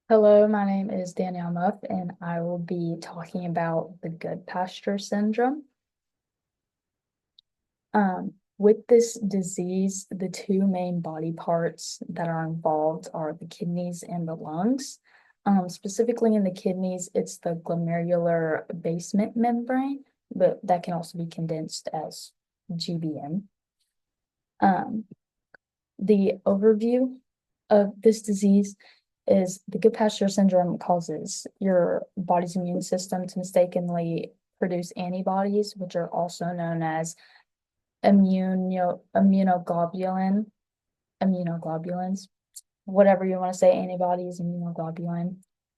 Hello, my name is Danielle Muff, and I will be talking about the Goodpasture syndrome. With this disease, the two main body parts that are involved are the kidneys and the lungs. Specifically in the kidneys, it's the glomerular basement membrane, but that can also be condensed as GBM. Um, the overview of this disease is the Goodpasture syndrome causes your body's immune system to mistakenly produce antibodies, which are also known as immunoglobulins, whatever you want to say, antibodies, immunoglobulin.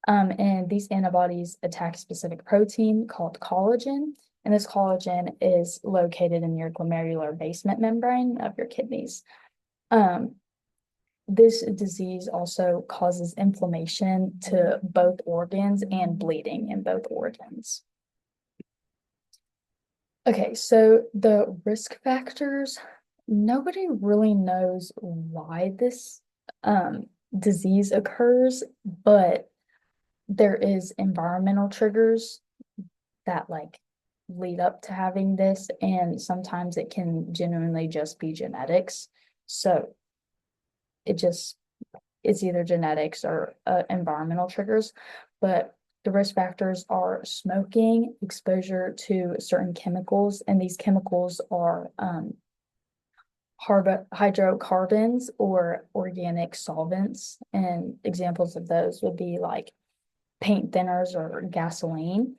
And these antibodies attack a specific protein called collagen, and this collagen is located in your glomerular basement membrane of your kidneys. Um, this disease also causes inflammation to both organs and bleeding in both organs. Okay, so the risk factors, nobody really knows why this disease occurs, but there is environmental triggers that lead up to having this, and sometimes it can genuinely just be genetics. So it just it's either genetics or environmental triggers, but the risk factors are smoking, exposure to certain chemicals, and these chemicals are hydrocarbons or organic solvents. And examples of those would be like paint thinners or gasoline.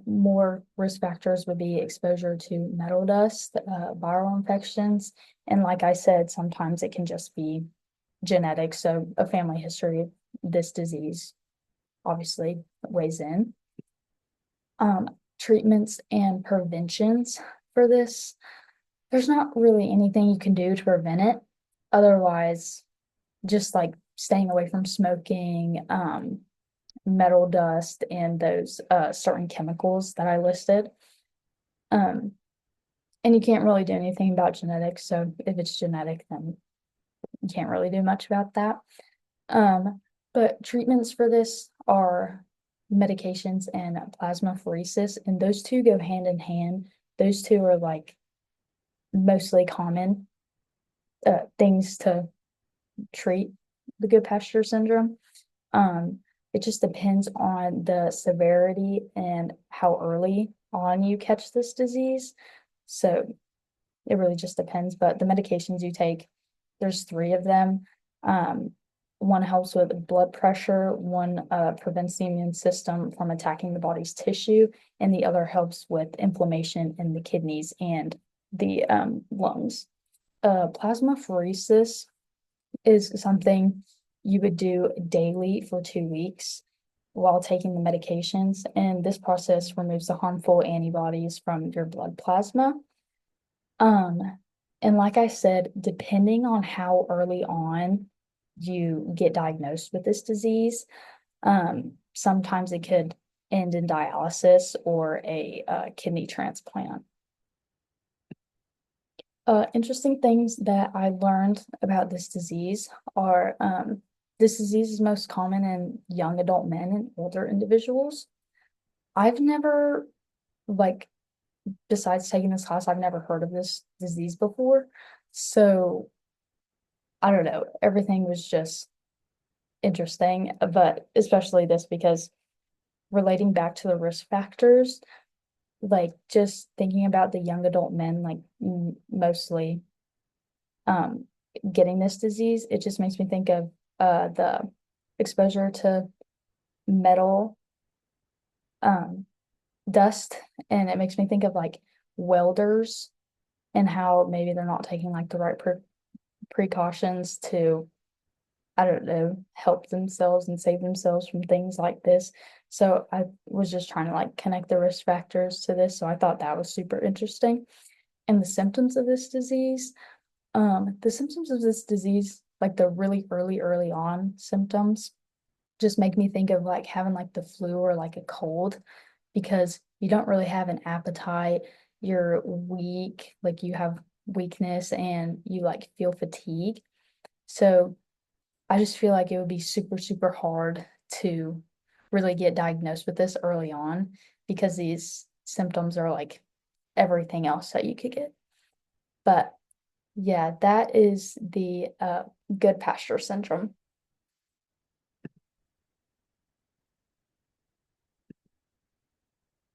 More risk factors would be exposure to metal dust, viral infections, and like I said, sometimes it can just be genetics, so a family history of this disease obviously weighs in. Treatments and preventions for this, there's not really anything you can do to prevent it. Otherwise, just like staying away from smoking, metal dust, and those certain chemicals that I listed. Um, and you can't really do anything about genetics. So if it's genetic, then you can't really do much about that. But treatments for this are medications and plasmapheresis, and those two go hand in hand. Those two are like mostly common things to treat the Goodpasture syndrome. Um, it just depends on the severity and how early on you catch this disease. So it really just depends. But the medications you take, there's three of them. Um, one helps with blood pressure, one prevents the immune system from attacking the body's tissue, and the other helps with inflammation in the kidneys and the lungs. Plasmapheresis is something you would do daily for 2 weeks while taking the medications, and this process removes the harmful antibodies from your blood plasma. Um, and like I said, depending on how early on you get diagnosed with this disease, sometimes it could end in dialysis or a kidney transplant. Interesting things that I learned about this disease are this disease is most common in young adult men and older individuals. I've never, like, besides taking this class, I've never heard of this disease before. So I don't know, everything was just interesting, but especially this because relating back to the risk factors, like just thinking about the young adult men, like mostly um getting this disease, it just makes me think of the exposure to metal um dust, and it makes me think of like welders and how maybe they're not taking like the right precautions to, I don't know, help themselves and save themselves from things like this. So I was just trying to like connect the risk factors to this. So I thought that was super interesting. And the symptoms of this disease, the symptoms of this disease, like the really early on symptoms, just make me think of like having like the flu or like a cold because you don't really have an appetite, you're weak, like you have weakness and you like feel fatigue. So I just feel like it would be super, super hard to really get diagnosed with this early on because these symptoms are like everything else that you could get. But yeah, that is the Goodpasture syndrome.